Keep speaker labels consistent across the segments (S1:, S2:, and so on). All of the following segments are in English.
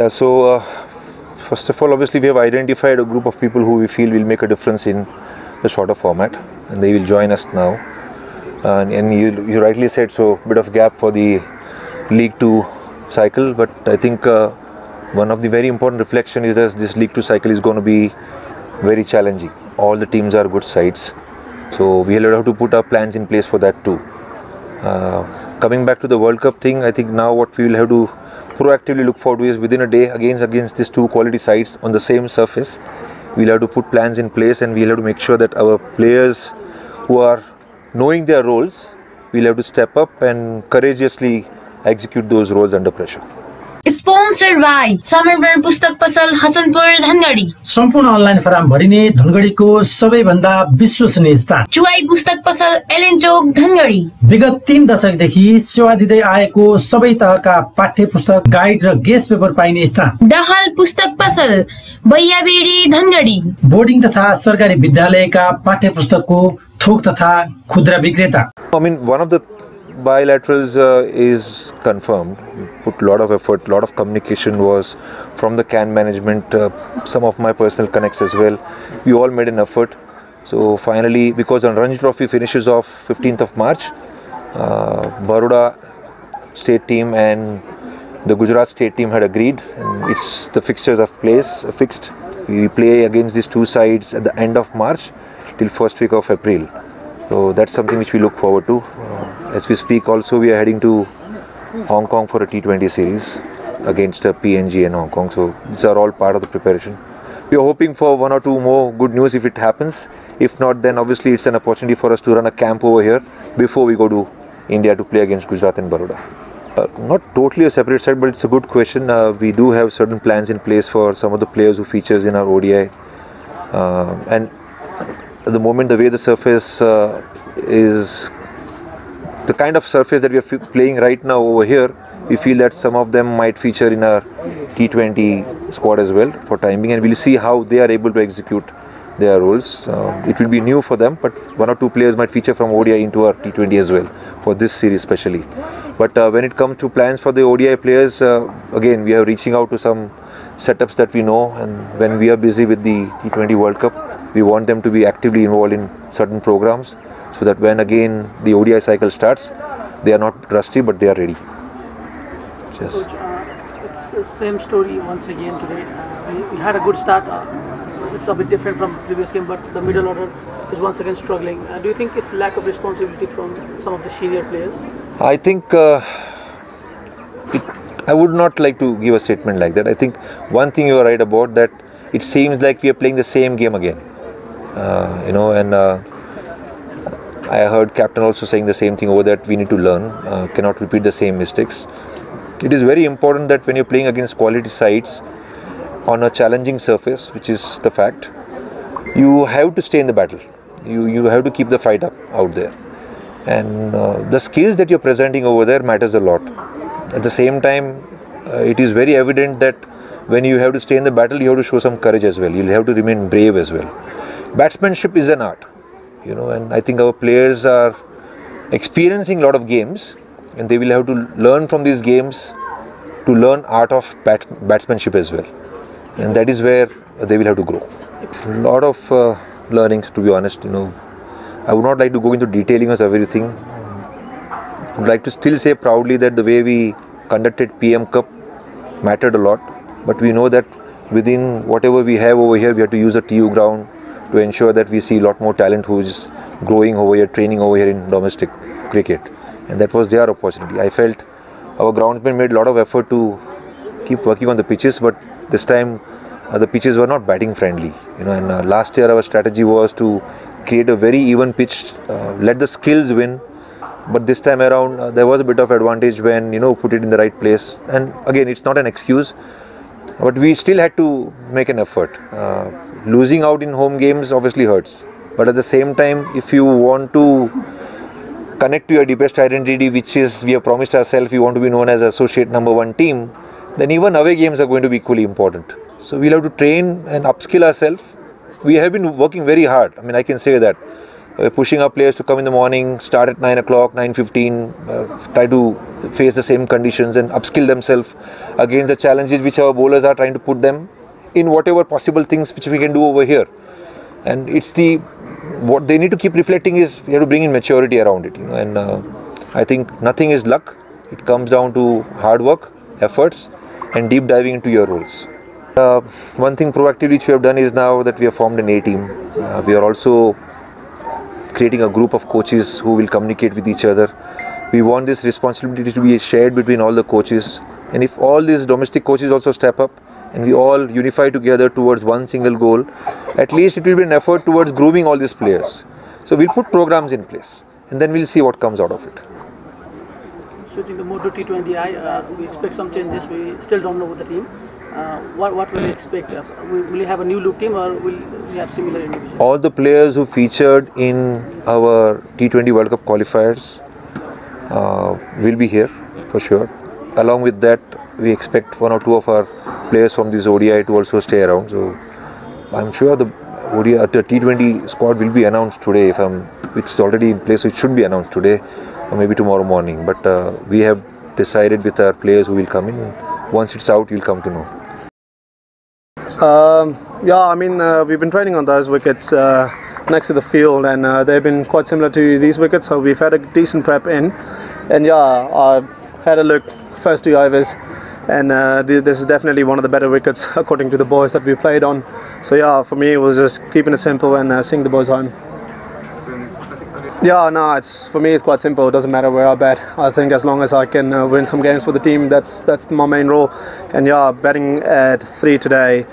S1: Yeah, so first of all, obviously we have identified a group of people who we feel will make a difference in the shorter format, and they will join us now. And you rightly said, so bit of gap for the League 2 cycle, but I think one of the very important reflection is that this League 2 cycle is going to be very challenging. All the teams are good sides, so we will have to put our plans in place for that too. Coming back to the World Cup thing, I think now what we will have to proactively look forward to is within a day against these two quality sides on the same surface, we'll have to put plans in place, and we'll have to make sure that our players who are knowing their roles, we'll have to step up and courageously execute those roles under pressure.
S2: Sponsored by समर्पण पुस्तक पसल हसनपुर धनगढी।
S3: सम्पूर्ण online firm भरिने धनगढीको सबैभन्दा विश्वसनीय स्थान
S2: चुवाई पुस्तक पसल Allen चौक धनगढी।
S3: विगत 3 दशकदेखि सेवा दिँदै आएको सबै तहका पाठ्य पुस्तक, गाइड र गेस्ट पेपर पाइने स्थान
S2: दाहाल पुस्तक पसल बैयाबेडी धनगढी।
S3: बोर्डिङ तथा सरकारी विद्यालयका पाठ्य पुस्तकको थोक तथा खुद्रा विक्रेता।
S1: I mean, one of the bilaterals is confirmed. We put a lot of effort, a lot of communication was from the CAN management, some of my personal connects as well. We all made an effort. So finally, because the Ranji Trophy finishes off 15th of March, Baroda state team and the Gujarat state team had agreed, and it's the fixtures of place fixed. We play against these two sides at the end of March till first week of April. So that's something which we look forward to. As we speak also, we are heading to Hong Kong for a T20 series against PNG and Hong Kong. So these are all part of the preparation. We are hoping for 1 or 2 more good news if it happens. If not, then obviously it's an opportunity for us to run a camp over here before we go to India to play against Gujarat and Baroda. Not totally a separate side, but it's a good question. We do have certain plans in place for some of the players who features in our ODI. And at the moment, the way the surface is the kind of surface that we are playing right now over here, we feel that some of them might feature in our T20 squad as well for time being, and we'll see how they are able to execute their roles. It will be new for them, but 1 or 2 players might feature from ODI into our T20 as well for this series especially. But when it comes to plans for the ODI players, again we are reaching out to some setups that we know, and when we are busy with the T20 World Cup, we want them to be actively involved in certain programs, so that when again the ODI cycle starts, they are not rusty but they are ready.
S4: Coach, it's the same story once again today. We had a good start. It's a bit different from the previous game, but the middle order is once again struggling. Do you think it's lack of responsibility from some of the senior players?
S1: I think I would not like to give a statement like that. I think one thing you are right about, that it seems like we are playing the same game again. I heard captain also saying the same thing over, that we need to learn, cannot repeat the same mistakes. It is very important that when you're playing against quality sides on a challenging surface, which is the fact, you have to stay in the battle. You have to keep the fight up out there. And the skills that you're presenting over there matters a lot. At the same time, it is very evident that when you have to stay in the battle, you have to show some courage as well. You'll have to remain brave as well. Batsmanship is an art, and I think our players are experiencing a lot of games, and they will have to learn from these games to learn art of batsmanship as well. And that is where they will have to grow. A lot of learnings, to be honest. I would not like to go into detailing of everything. I would like to still say proudly that the way we conducted PM Cup mattered a lot. But we know that within whatever we have over here, we have to use the TU ground to ensure that we see a lot more talent who is growing over here, training over here in domestic cricket. And that was their opportunity. I felt our groundsmen made a lot of effort to keep working on the pitches, but this time the pitches were not batting friendly. And last year our strategy was to create a very even pitch, let the skills win. But this time around there was a bit of advantage when put it in the right place. And again, it's not an excuse, but we still had to make an effort. Losing out in home games obviously hurts, but at the same time, if you want to connect to your deepest identity, which is we have promised ourselves we want to be known as associate #1 team, then even away games are going to be equally important. So we'll have to train and upskill ourselves. We have been working very hard. I mean, I can say that We're pushing our players to come in the morning, start at 9 o'clock, 9:15, try to face the same conditions and upskill themselves against the challenges which our bowlers are trying to put them in, whatever possible things which we can do over here. And it's what they need to keep reflecting is we have to bring in maturity around it, and I think nothing is luck. It comes down to hard work, efforts, and deep diving into your roles. One thing proactively which we have done is now that we have formed an A team. We are also creating a group of coaches who will communicate with each other. We want this responsibility to be shared between all the coaches, and if all these domestic coaches also step up and we all unify together towards one single goal, at least it will be an effort towards grooming all these players. So we'll put programs in place and then we'll see what comes out of it.
S4: Switching the mode to T20I, we expect some changes. We still don't know with the team. What will we expect? Will you have a new look team or will we have similar individuals?
S1: All the players who featured in our T20 World Cup qualifiers will be here for sure. Along with that, we expect 1 or 2 of our players from this ODI to also stay around. So I'm sure the T20 squad will be announced today. It's already in place, so it should be announced today or maybe tomorrow morning. But we have decided with our players who will come in. Once it's out, you'll come to know.
S5: Yeah, I mean, we've been training on those wickets next to the field, and they've been quite similar to these wickets, so we've had a decent prep in. And yeah, I had a look first 2 overs, and this is definitely one of the better wickets according to the boys that we played on. So yeah, for me it was just keeping it simple and seeing the boys home. Yeah, no, for me it's quite simple. It doesn't matter where I bat. I think as long as I can win some games for the team, that's my main role. And yeah, batting at 3 today,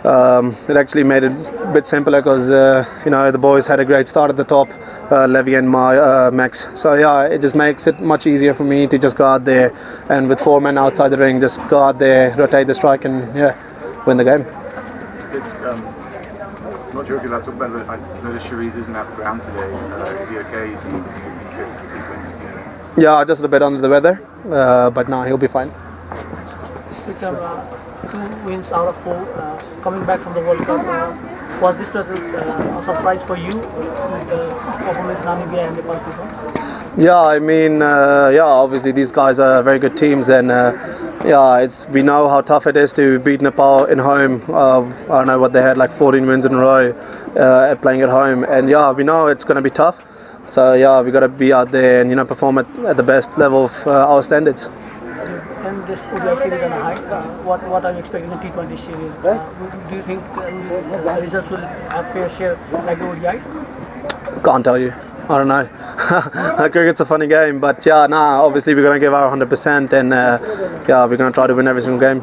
S5: it actually made it a bit simpler because the boys had a great start at the top, Levy and Max. So yeah, it just makes it much easier for me to just go out there and with 4 men outside the ring, just go out there, rotate the strike, and yeah, win the game.
S6: I'm not sure if you'll have to talk about it, but I noticed Shariz isn't at the ground today. Is he okay? Is he fit?
S5: Yeah, just a bit under the weather, but no, he'll be fine.
S4: Become 2 wins out of 4, coming back from the World Cup. Was this result a surprise for you with the performance Namibia and Nepal people?
S5: Yeah, I mean, obviously these guys are very good teams, and we know how tough it is to beat Nepal in home. I don't know what they had, like 14 wins in a row at playing at home, and yeah, we know it's going to be tough. So yeah, we got to be out there and perform at the best level of our standards.
S4: And this ODI series on a high, what are you expecting in the T20 series? Do you think the results will have fair share like the ODIs?
S5: Can't tell you. I don't know. Cricket's a funny game, but yeah, obviously we're going to give our 100%, and yeah, we're going to try to win every single game.